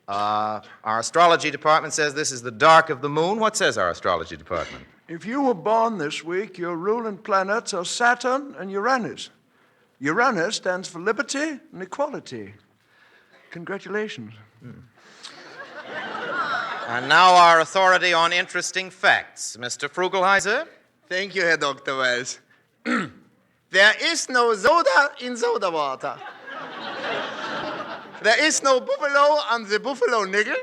Our astrology department says this is the dark of the moon. What says our astrology department? If you were born this week, your ruling planets are Saturn and Uranus. Uranus stands for liberty and equality. Congratulations. And now our authority on interesting facts. Mr. Frugelheiser? Thank you, Herr Dr. Wells. There is no soda in soda water. There is no buffalo on the buffalo nickel.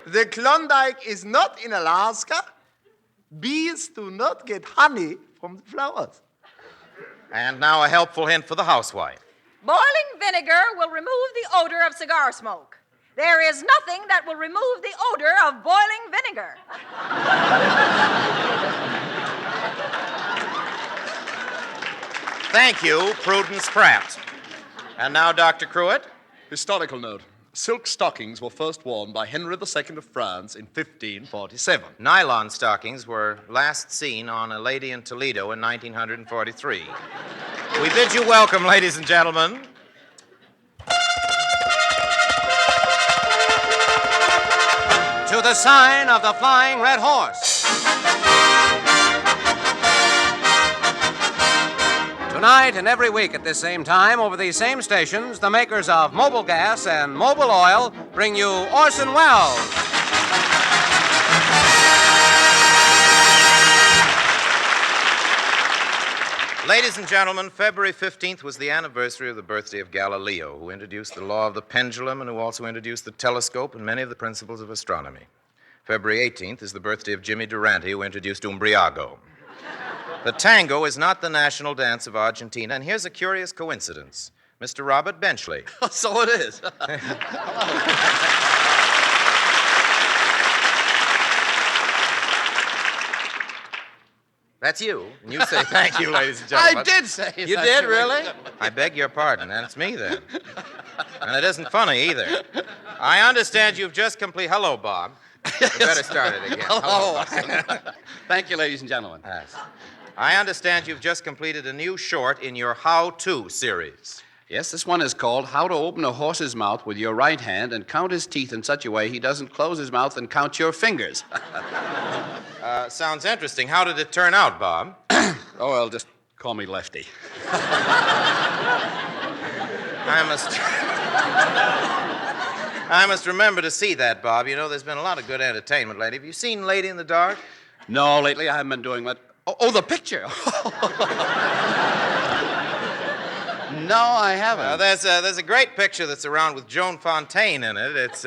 The Klondike is not in Alaska. Bees do not get honey from the flowers. And now a helpful hint for the housewife. Boiling vinegar will remove the odor of cigar smoke. There is nothing that will remove the odor of boiling vinegar. Thank you, Prudence Pratt. And now, Dr. Cruitt. Historical note. Silk stockings were first worn by Henry II of France in 1547. Nylon stockings were last seen on a lady in Toledo in 1943. We bid you welcome, ladies and gentlemen. To the sign of the Flying Red Horse. Tonight and every week at this same time, over these same stations, the makers of Mobil Gas and Mobil Oil bring you Orson Welles. Ladies and gentlemen, February 15th was the anniversary of the birthday of Galileo, who introduced the law of the pendulum and who also introduced the telescope and many of the principles of astronomy. February 18th is the birthday of Jimmy Durante, who introduced Umbriago. The tango is not the national dance of Argentina, and here's a curious coincidence. Mr. Robert Benchley. So it is. That's you. And you say thank you, ladies and gentlemen. I did say You did, really? I beg your pardon. That's me, then. And it isn't funny, either. I understand you've just completed... Hello, Bob. We better start it again. Hello. Thank you, ladies and gentlemen. Yes. I understand you've just completed a new short in your How-To series. Yes, this one is called How to Open a Horse's Mouth with Your Right Hand and Count His Teeth in Such a Way He Doesn't Close His Mouth and Count Your Fingers. Sounds interesting. How did it turn out, Bob? Oh, well, just call me Lefty. I must remember to see that, Bob. You know, there's been a lot of good entertainment lately. Have you seen Lady in the Dark? No, lately I haven't been doing that. Oh, the picture. No, I haven't. There's a great picture that's around with Joan Fontaine in it. It's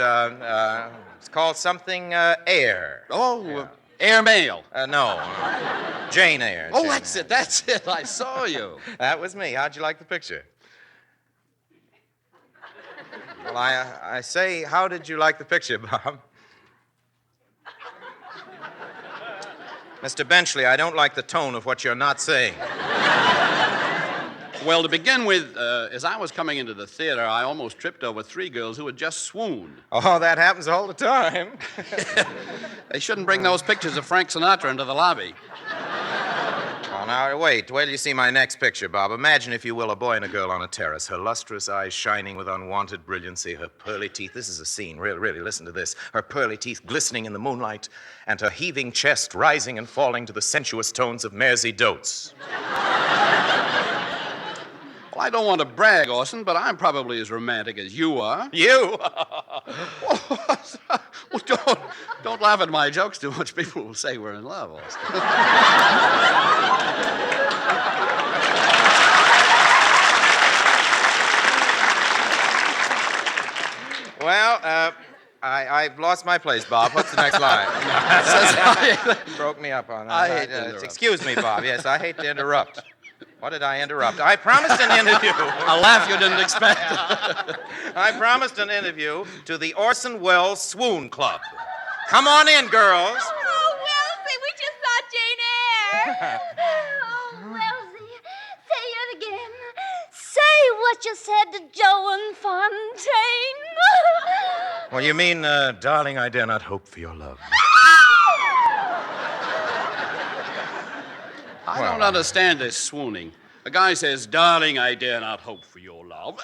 called something Eyre. Oh, yeah. Air Mail. No. Jane Eyre. Oh, Jane that's Eyre. it. That's it. I saw you. That was me. How'd you like the picture? Well, I say, how did you like the picture, Bob? Mr. Benchley, I don't like the tone of what you're not saying. Well, to begin with, as I was coming into the theater, I almost tripped over 3 girls who had just swooned. Oh, that happens all the time. They shouldn't bring those pictures of Frank Sinatra into the lobby. Oh, now, wait till you see my next picture, Bob. Imagine, if you will, a boy and a girl on a terrace, her lustrous eyes shining with unwanted brilliancy, her pearly teeth. This is a scene, really, listen to this. Her pearly teeth glistening in the moonlight, and her heaving chest rising and falling to the sensuous tones of Mairzy Doats. Well, I don't want to brag, Orson, but I'm probably as romantic as you are. You? Well, don't laugh at my jokes too much. People will say we're in love, Orson. Well, I've lost my place, Bob. What's the next line? Broke me up on that. I hate to interrupt. Excuse me, Bob. Yes, I hate to interrupt. What did I interrupt? I promised an interview. A laugh you didn't expect. I promised an interview to the Orson Welles Swoon Club. Come on in, girls. Oh, Wellesley, we just saw Jane Eyre. Oh, Wellesley, say it again. Say what you said to Joan Fontaine. Well, you mean, darling, I dare not hope for your love. I don't understand this swooning. A guy says, darling, I dare not hope for your love.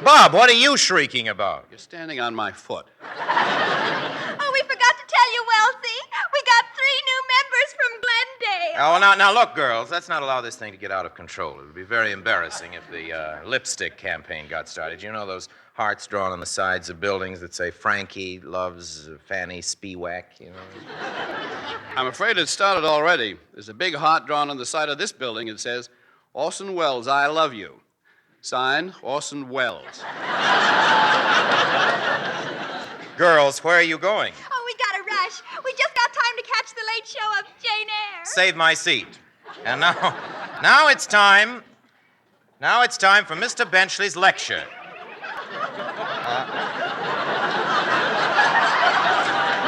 Bob, what are you shrieking about? You're standing on my foot. Oh, we forgot to tell you, Wealthy. We got 3 new members from Glendale. Oh, now, look, girls, let's not allow this thing to get out of control. It would be very embarrassing if the lipstick campaign got started. You know those hearts drawn on the sides of buildings that say Frankie loves Fanny Spiewak, you know? I'm afraid it started already. There's a big heart drawn on the side of this building. It says, Orson Welles, I love you. Signed, Orson Welles. Girls, where are you going? Oh, we got to rush. We just got time to catch the late show of Jane Eyre. Save my seat. And now it's time for Mr. Benchley's lecture.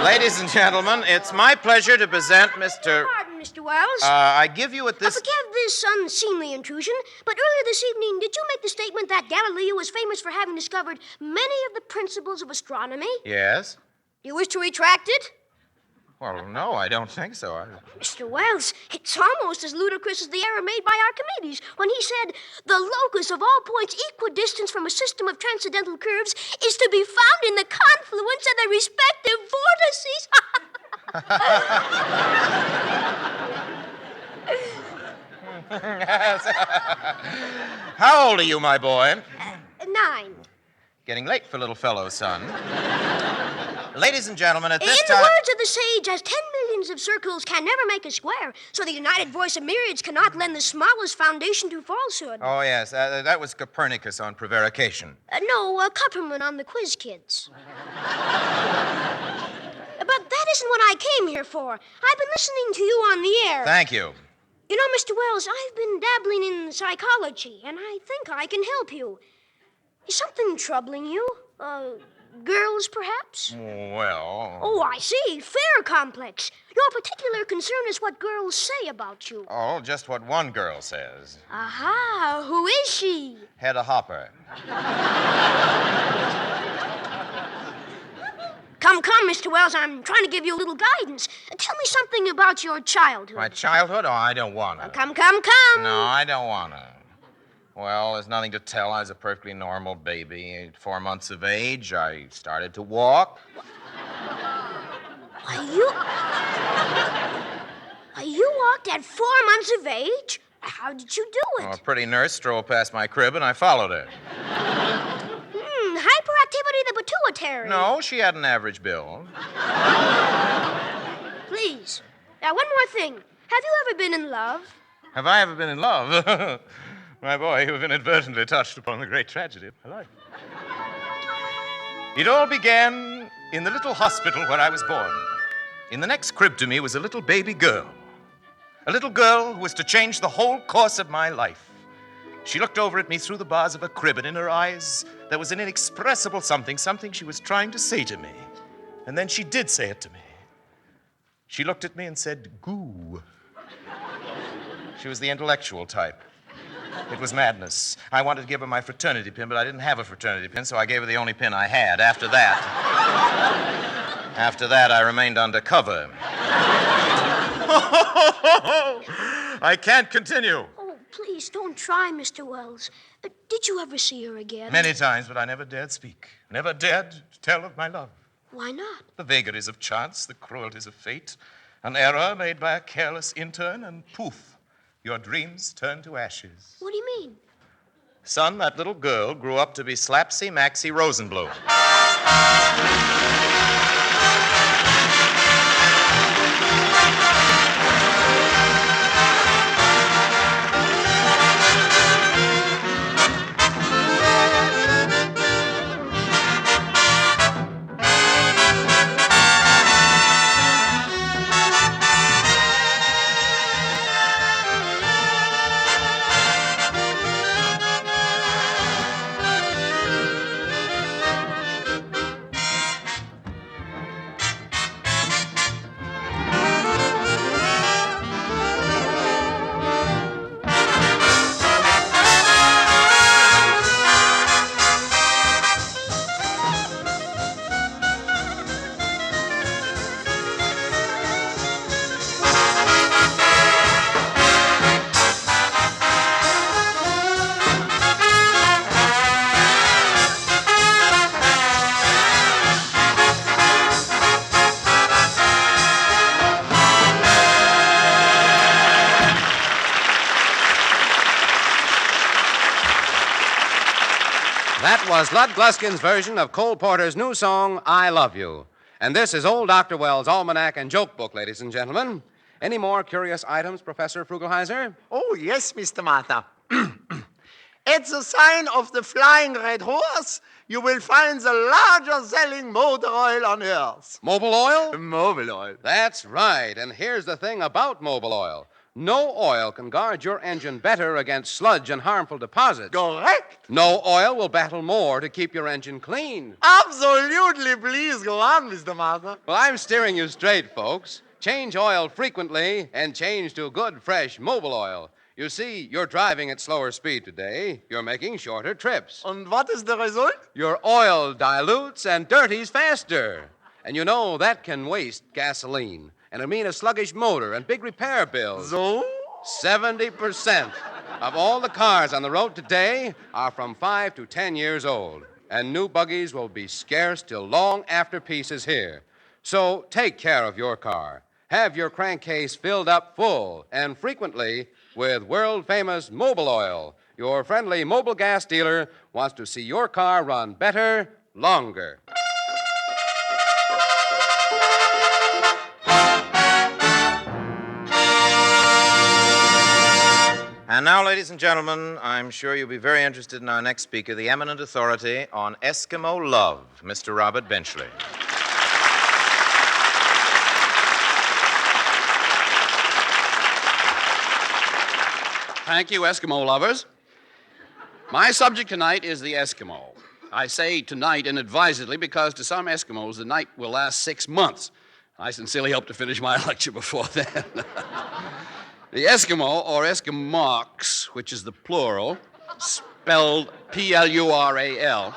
Ladies and gentlemen, it's my pleasure to present Mr. Pardon, Mr. Wells. I give you at this... Forgive this unseemly intrusion, but earlier this evening, did you make the statement that Galileo was famous for having discovered many of the principles of astronomy? Yes? You wish to retract it? Well, no, I don't think so. Mr. Wells, it's almost as ludicrous as the error made by Archimedes when he said, the locus of all points equidistant from a system of transcendental curves is to be found in the confluence of their respective vortices. How old are you, my boy? 9. Getting late for little fellow, son. Ladies and gentlemen, at In this the time... words of the sage, as 10 millions of circles can never make a square, so the united voice of myriads cannot lend the smallest foundation to falsehood. Oh, yes, that was Copernicus on prevarication. No, Kupperman on the Quiz Kids. But that isn't what I came here for. I've been listening to you on the air. Thank you. You know, Mr. Wells, I've been dabbling in psychology, and I think I can help you. Is something troubling you? Girls, perhaps? Well... Oh, I see. Fear complex. Your particular concern is what girls say about you. Oh, just what one girl says. Aha, who is she? Hedda Hopper. Come, Mr. Wells, I'm trying to give you a little guidance. Tell me something about your childhood. My childhood? Oh, I don't want to. Come. No, I don't want to. Well, there's nothing to tell. I was a perfectly normal baby. At 4 months of age, I started to walk. You walked at 4 months of age? How did you do it? A pretty nurse strolled past my crib, and I followed her. Hyperactivity of the pituitary. No, she had an average build. Please. Now, one more thing. Have you ever been in love? Have I ever been in love? My boy, you have inadvertently touched upon the great tragedy of my life. It all began in the little hospital where I was born. In the next crib to me was a little baby girl. A little girl who was to change the whole course of my life. She looked over at me through the bars of a crib, and in her eyes there was an inexpressible something she was trying to say to me. And then she did say it to me. She looked at me and said, "Goo." She was the intellectual type. It was madness. I wanted to give her my fraternity pin, but I didn't have a fraternity pin, so I gave her the only pin I had. After that, I remained undercover. I can't continue. Oh, please, don't try, Mr. Wells. Did you ever see her again? Many times, but I never dared speak. Never dared tell of my love. Why not? The vagaries of chance, the cruelties of fate, an error made by a careless intern, and poof, your dreams turn to ashes. What do you mean? Son, that little girl grew up to be Slapsy Maxie Rosenblum. That was Lud Gluskin's version of Cole Porter's new song, I Love You. And this is old Dr. Wells' Almanac and Joke Book, ladies and gentlemen. Any more curious items, Professor Frugelheiser? Oh, yes, Mr. Martha. At the sign of the Flying Red Horse, you will find the largest selling motor oil on earth. Mobile oil? Mobile oil. That's right. And here's the thing about mobile oil. No oil can guard your engine better against sludge and harmful deposits. Correct. No oil will battle more to keep your engine clean. Absolutely. Please go on, Mr. Martha. Well, I'm steering you straight, folks. Change oil frequently and change to good, fresh mobile oil. You see, you're driving at slower speed today. You're making shorter trips. And what is the result? Your oil dilutes and dirties faster. And you know that can waste gasoline. And it'll mean a sluggish motor and big repair bills. So? 70% of all the cars on the road today are from 5 to 10 years old. And new buggies will be scarce till long after peace is here. So take care of your car. Have your crankcase filled up full and frequently with world-famous Mobil Oil. Your friendly Mobil gas dealer wants to see your car run better, longer. And now, ladies and gentlemen, I'm sure you'll be very interested in our next speaker, the eminent authority on Eskimo love, Mr. Robert Benchley. Thank you, Eskimo lovers. My subject tonight is the Eskimo. I say tonight inadvisedly because to some Eskimos the night will last 6 months. I sincerely hope to finish my lecture before then. The Eskimo, or Eskimoks, which is the plural, spelled Plural,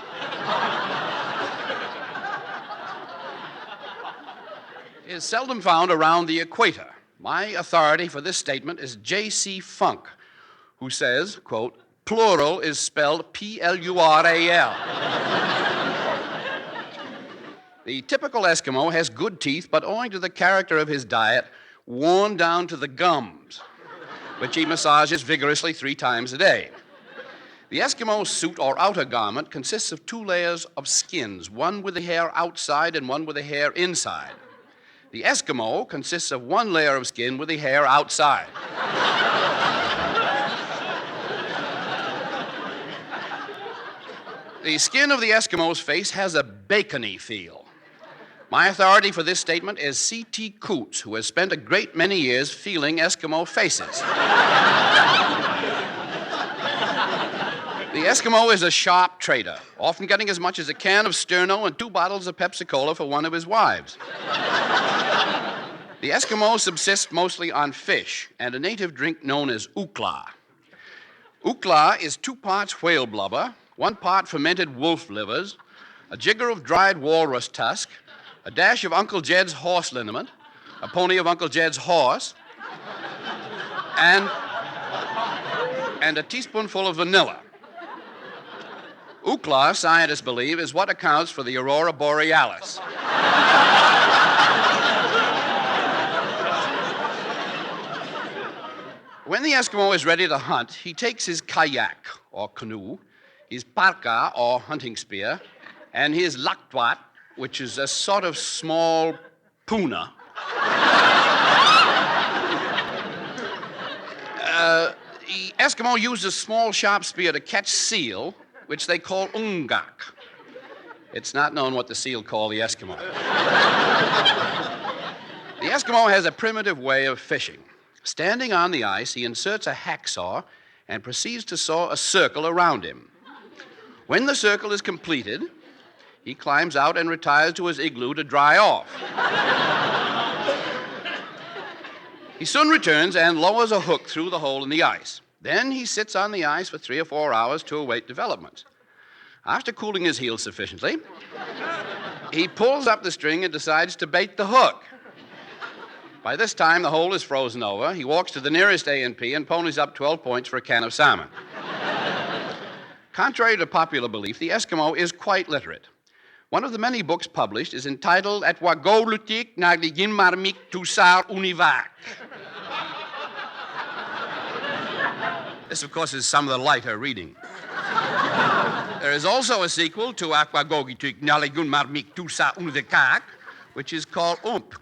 is seldom found around the equator. My authority for this statement is J.C. Funk, who says, quote, plural is spelled Plural. The typical Eskimo has good teeth, but owing to the character of his diet, worn down to the gums, which he massages vigorously 3 times a day. The Eskimo suit or outer garment consists of 2 layers of skins, one with the hair outside and one with the hair inside. The Eskimo consists of 1 layer of skin with the hair outside. The skin of the Eskimo's face has a bacony feel. My authority for this statement is C.T. Coots, who has spent a great many years feeling Eskimo faces. The Eskimo is a sharp trader, often getting as much as a can of Sterno and 2 bottles of Pepsi-Cola for one of his wives. The Eskimo subsists mostly on fish and a native drink known as ukla. Ukla is 2 parts whale blubber, 1 part fermented wolf livers, a jigger of dried walrus tusk, a dash of Uncle Jed's horse liniment, a pony of Uncle Jed's horse, and a teaspoonful of vanilla. Ukla, scientists believe, is what accounts for the aurora borealis. When the Eskimo is ready to hunt, he takes his kayak, or canoe, his parka, or hunting spear, and his laktwat, which is a sort of small puna. The Eskimo uses a small sharp spear to catch seal, which they call ungak. It's not known what the seal call the Eskimo. The Eskimo has a primitive way of fishing. Standing on the ice, he inserts a hacksaw and proceeds to saw a circle around him. When the circle is completed, he climbs out and retires to his igloo to dry off. He soon returns and lowers a hook through the hole in the ice. Then he sits on the ice for 3 or 4 hours to await developments. After cooling his heels sufficiently, he pulls up the string and decides to bait the hook. By this time, the hole is frozen over. He walks to the nearest A&P and ponies up 12 points for a can of salmon. Contrary to popular belief, the Eskimo is quite literate. One of the many books published is entitled At Wagolutik Nagligin Marmik Tusar Univac. This, of course, is some of the lighter reading. There is also a sequel to Aquagogituk Naligun Marmik Tusa Undekak, which is called Umpk.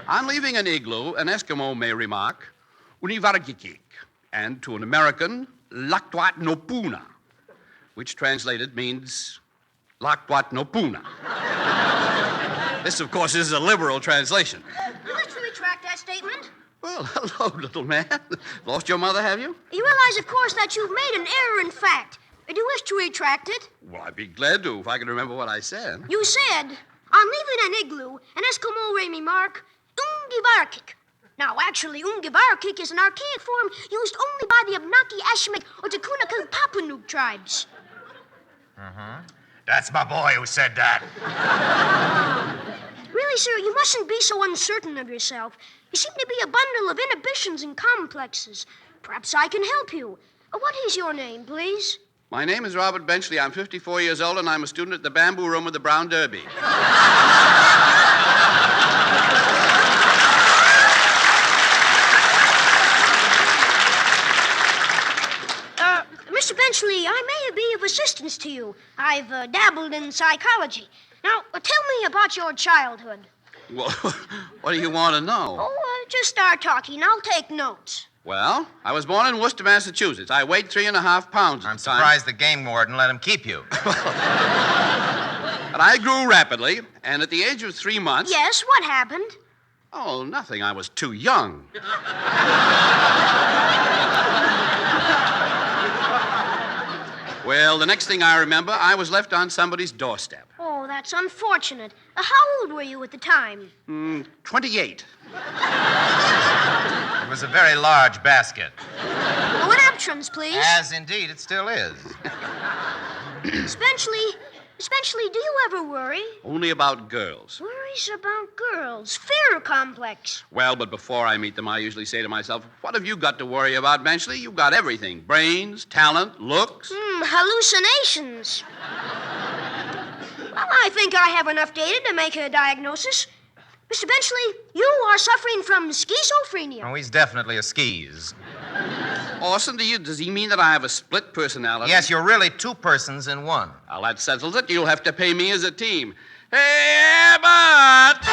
On leaving an igloo, an Eskimo may remark, Univargikik, and to an American, Laktwat Nopuna, which translated means Laktwat Nopuna. This, of course, is a liberal translation. You wish to retract that statement? Well, hello, little man. Lost your mother, have you? You realize, of course, that you've made an error in fact. Do you wish to retract it? Well, I'd be glad to if I could remember what I said. You said, on leaving an igloo, an Eskimo may remark, Ungivarkik. Now, actually, Ungivarkik is an archaic form used only by the Abnaki, Ashimek, or Takunakal Papanuk tribes. That's my boy who said that. Really, sir, you mustn't be so uncertain of yourself. You seem to be a bundle of inhibitions and complexes. Perhaps I can help you. What is your name, please? My name is Robert Benchley. I'm 54 years old, and I'm a student at the Bamboo Room of the Brown Derby. Mr. Benchley, I may be of assistance to you. I've dabbled in psychology. Now, tell me about your childhood. Well, what do you want to know? Oh, just start talking. I'll take notes. Well, I was born in Worcester, Massachusetts. I weighed 3.5 pounds at I'm the time. surprised the game warden let him keep you. But I grew rapidly, and at the age of 3 months... Yes, what happened? Oh, nothing. I was too young. Well, the next thing I remember, I was left on somebody's doorstep. Oh, that's unfortunate. How old were you at the time? 28. It was a very large basket. Oh, an entrance, please. As indeed it still is. Spenceley, do you ever worry? Only about girls. Worries about girls. Fear complex. Well, but before I meet them, I usually say to myself, what have you got to worry about, Benchley? You've got everything. Brains, talent, looks. Hallucinations. Well, I think I have enough data to make a diagnosis. Mr. Benchley, you are suffering from schizophrenia. Oh, he's definitely a skis. Orson, does he mean that I have a split personality? Yes, you're really two persons in one. Well, that settles it. You'll have to pay me as a team. Hey, Abbott!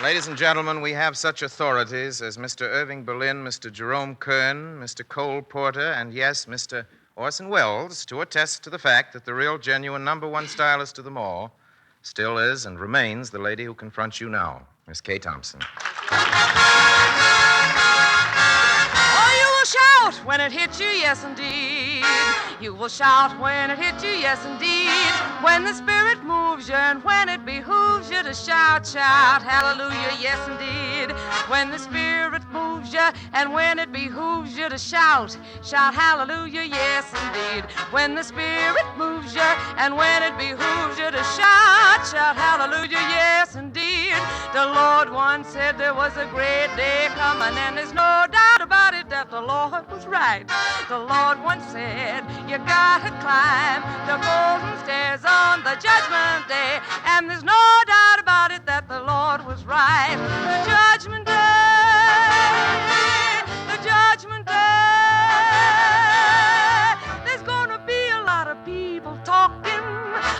Ladies and gentlemen, we have such authorities as Mr. Irving Berlin, Mr. Jerome Kern, Mr. Cole Porter, and yes, Mr. Orson Welles to attest to the fact that the real, genuine #1 stylist of them all still is and remains the lady who confronts you now, Miss Kay Thompson. Oh, you will shout when it hits you, yes, indeed. You will shout when it hits you, yes, indeed. When the Spirit moves you and when it behooves you to shout, shout, hallelujah, yes, indeed. When the Spirit moves you and when it behooves you to shout, shout, hallelujah, yes, indeed. When the Spirit moves you and when it behooves you to shout, shout, hallelujah, yes, indeed. The Lord once said there was a great day coming, and there's no doubt about it that the Lord was right. The Lord once said, you gotta climb the golden stairs on the judgment day, and there's no doubt about it that the Lord was right. The judgment day, the judgment day. There's gonna be a lot of people talking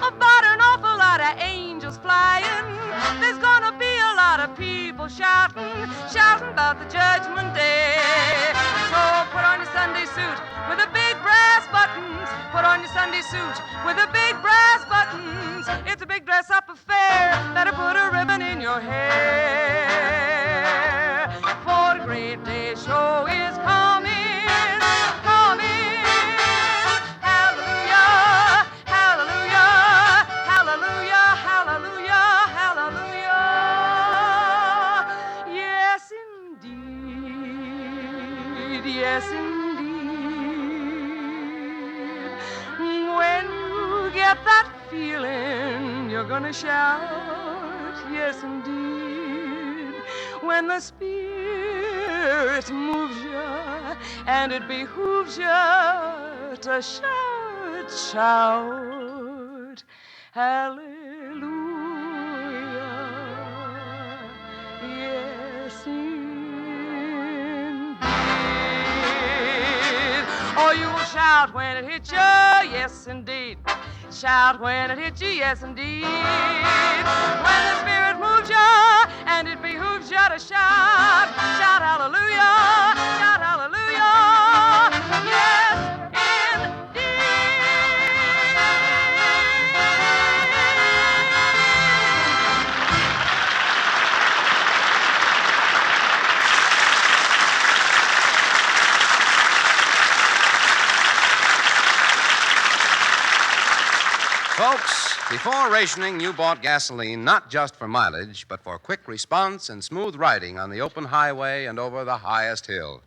about an awful lot of angels flying. There's gonna be a lot of people shouting about the judgment day. So put on your Sunday suit with the big brass buttons. Put on your Sunday suit with the big brass buttons. It's a big dress-up affair. Better put a ribbon in your hair. For the great day show is coming, coming. Hallelujah, hallelujah, hallelujah, hallelujah, hallelujah. Yes, indeed, yes, indeed. When you get that feeling, you're gonna shout, yes, indeed. When the Spirit moves you and it behooves you to shout, shout, hallelujah. shout when it hits you, yes indeed. Shout when it hits you, yes indeed. When the Spirit moves you, and it behooves you to shout, shout hallelujah, shout hallelujah, yes indeed. Folks, before rationing, you bought gasoline not just for mileage, but for quick response and smooth riding on the open highway and over the highest hill.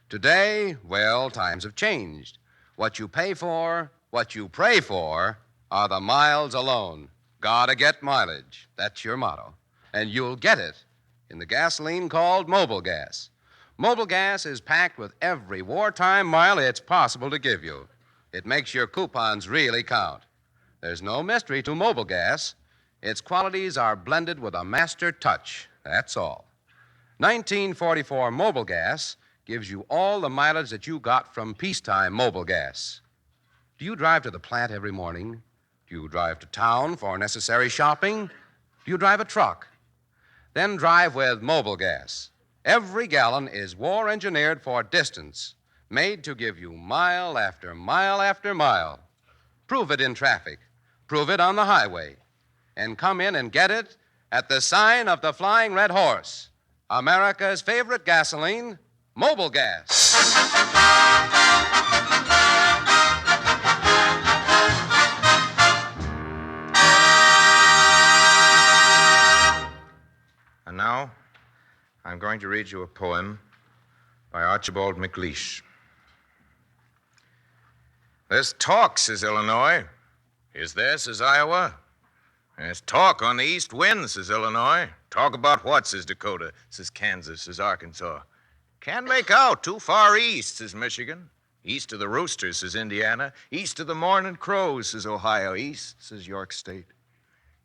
Today, well, times have changed. What you pay for, what you pray for, are the miles alone. Gotta get mileage. That's your motto. And you'll get it in the gasoline called Mobile Gas. Mobile Gas is packed with every wartime mile it's possible to give you. It makes your coupons really count. There's no mystery to Mobile Gas. Its qualities are blended with a master touch. That's all. 1944 Mobile Gas gives you all the mileage that you got from peacetime Mobile Gas. Do you drive to the plant every morning? Do you drive to town for necessary shopping? Do you drive a truck? Then drive with Mobile Gas. Every gallon is war-engineered for distance, made to give you mile after mile after mile. Prove it in traffic. Prove it on the highway. And come in and get it at the sign of the Flying Red Horse. America's favorite gasoline, Mobile Gas. And now, I'm going to read you a poem by Archibald MacLeish. There's talk, says Illinois. Is there, says Iowa. There's talk on the east wind, says Illinois. Talk about what, says Dakota, says Kansas, says Arkansas. Can't make out, too far east, says Michigan. East of the roosters, says Indiana. East of the morning crows, says Ohio. East, says York State.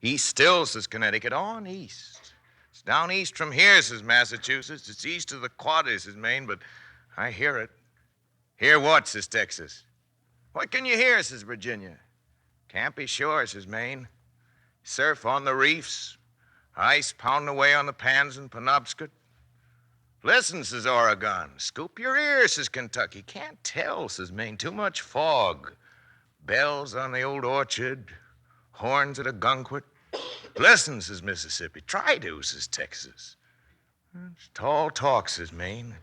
East still, says Connecticut. On east. It's down east from here, says Massachusetts. It's east of the Quadras, says Maine, but I hear it. Hear what, says Texas. What can you hear, says Virginia. Can't be sure, says Maine. Surf on the reefs. Ice pounding away on the pans in Penobscot. Listen, says Oregon. Scoop your ears, says Kentucky. Can't tell, says Maine. Too much fog. Bells on the old orchard. Horns at a gunquit. Listen, says Mississippi. Try to, says Texas. It's tall talk, says Maine.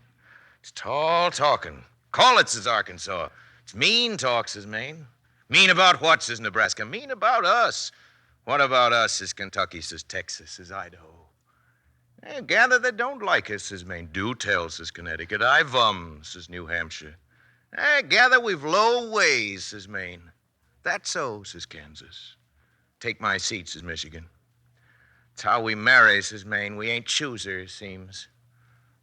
It's tall talking. Call it, says Arkansas. It's mean talk, says Maine. Mean about what, says Nebraska? Mean about us. What about us, says Kentucky, says Texas, says Idaho. Gather that don't like us, says Maine. Do tell, says Connecticut. I vum, says New Hampshire. Gather we've low ways, says Maine. That's so, says Kansas. Take my seat, says Michigan. It's how we marry, says Maine. We ain't choosers, seems.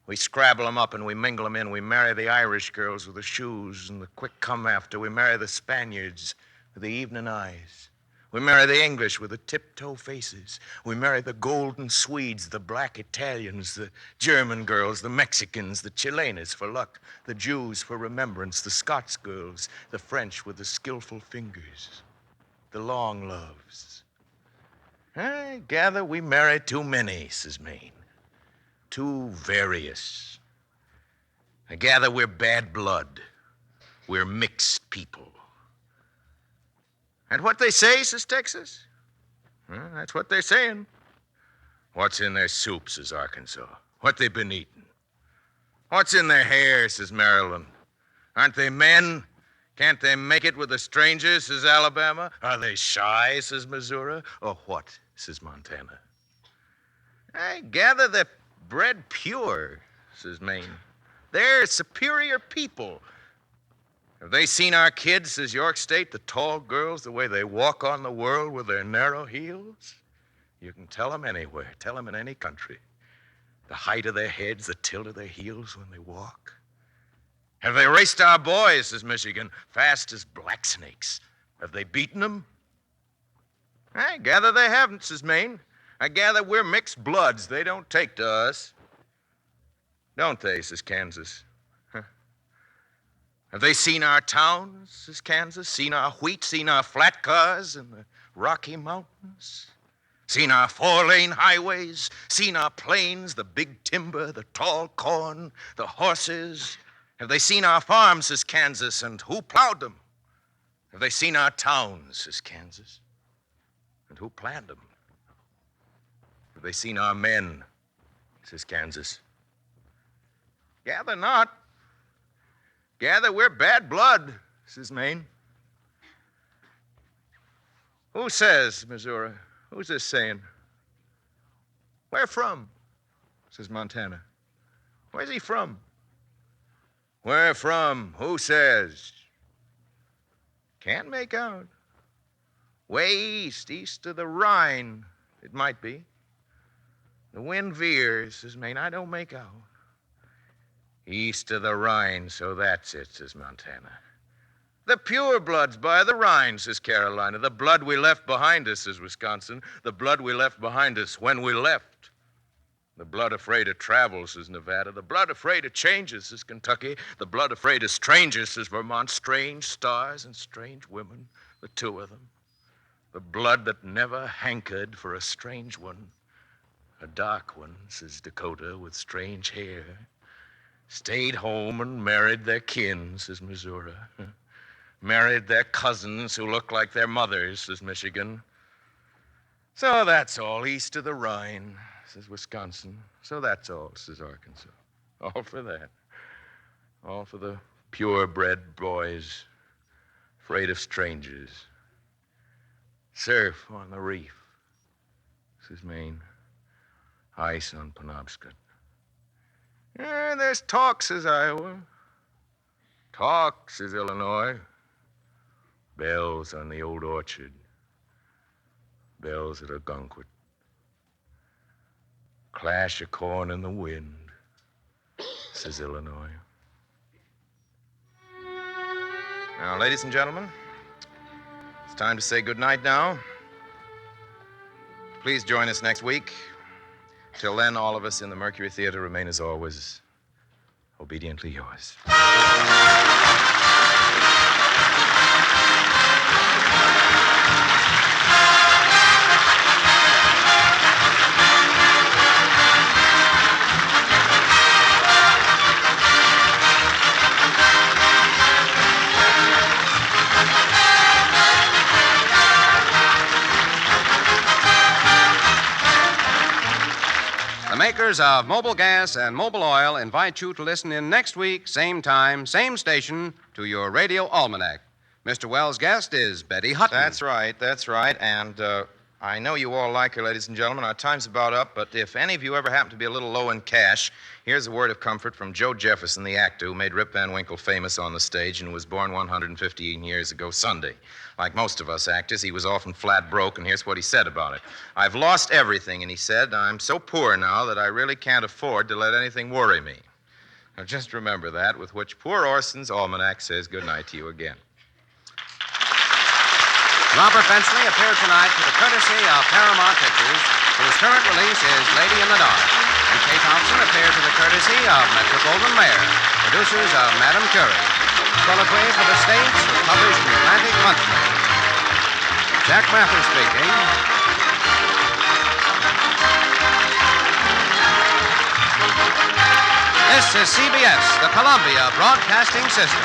We scrabble 'em up and we mingle 'em in. We marry the Irish girls with the shoes and the quick come after. We marry the Spaniards with the evening eyes. We marry the English with the tiptoe faces. We marry the golden Swedes, the black Italians, the German girls, the Mexicans, the Chilenas for luck, the Jews for remembrance, the Scots girls, the French with the skillful fingers, the long loves. I gather we marry too many, says Maine. Too various. I gather we're bad blood. We're mixed people. And what they say, says Texas? Well, that's what they're saying. What's in their soup, says Arkansas? What they been eating? What's in their hair, says Maryland? Aren't they men? Can't they make it with a stranger, says Alabama? Are they shy, says Missouri? Or what, says Montana? I gather they're bred pure, says Maine. They're superior people. Have they seen our kids, says York State, the tall girls, the way they walk on the world with their narrow heels? You can tell them anywhere, tell them in any country. The height of their heads, the tilt of their heels when they walk. Have they raced our boys, says Michigan, fast as black snakes? Have they beaten them? I gather they haven't, says Maine. I gather we're mixed bloods. They don't take to us. Don't they, says Kansas. Huh. Have they seen our towns, says Kansas? Seen our wheat? Seen our flat cars in the Rocky Mountains? Seen our four-lane highways? Seen our plains, the big timber, the tall corn, the horses? Have they seen our farms, says Kansas, and who plowed them? Have they seen our towns, says Kansas, and who planned them? Have they seen our men, says Kansas? Gather not. Gather, we're bad blood, says Maine. Who says, Missouri? Who's this saying? Where from? Says Montana. Where's he from? Where from? Who says? Can't make out. Way east of the Rhine, it might be. The wind veers, says Maine. I don't make out. East of the Rhine, so that's it, says Montana. The pure blood's by the Rhine, says Carolina. The blood we left behind us, says Wisconsin. The blood we left behind us when we left. The blood afraid of travel, says Nevada. The blood afraid of changes, says Kentucky. The blood afraid of strangers, says Vermont. Strange stars and strange women, the two of them. The blood that never hankered for a strange one. A dark one, says Dakota, with strange hair. Stayed home and married their kin, says Missouri. Married their cousins who look like their mothers, says Michigan. So that's all east of the Rhine, says Wisconsin. So that's all, says Arkansas. All for that. All for the purebred boys, afraid of strangers. Surf on the reef, says Maine. Ice on Penobscot. There's talk, says Iowa. Talk, says Illinois. Bells on the old orchard. Bells at Algonquin. Clash of corn in the wind, says Illinois. Now, ladies and gentlemen, it's time to say goodnight now. Please join us next week. Till then, all of us in the Mercury Theater remain, as always, obediently yours. The makers of Mobile Gas and Mobile Oil invite you to listen in next week, same time, same station, to your Radio Almanac. Mr. Wells' guest is Betty Hutton. That's right. And I know you all like her, ladies and gentlemen. Our time's about up, but if any of you ever happen to be a little low in cash, here's a word of comfort from Joe Jefferson, the actor who made Rip Van Winkle famous on the stage and who was born 115 years ago Sunday. Like most of us actors, he was often flat broke, and here's what he said about it. I've lost everything, and he said, I'm so poor now that I really can't afford to let anything worry me. Now, just remember that, with which poor Orson's Almanac says goodnight to you again. Robert Benchley appeared tonight to the courtesy of Paramount Pictures, whose current release is Lady in the Dark. And Kay Thompson appeared to the courtesy of Metro-Goldwyn-Mayer, producers of Madame Curie. Colloquy for the States was published in Atlantic Monthly. Jack Mather speaking. This is CBS, the Columbia Broadcasting System.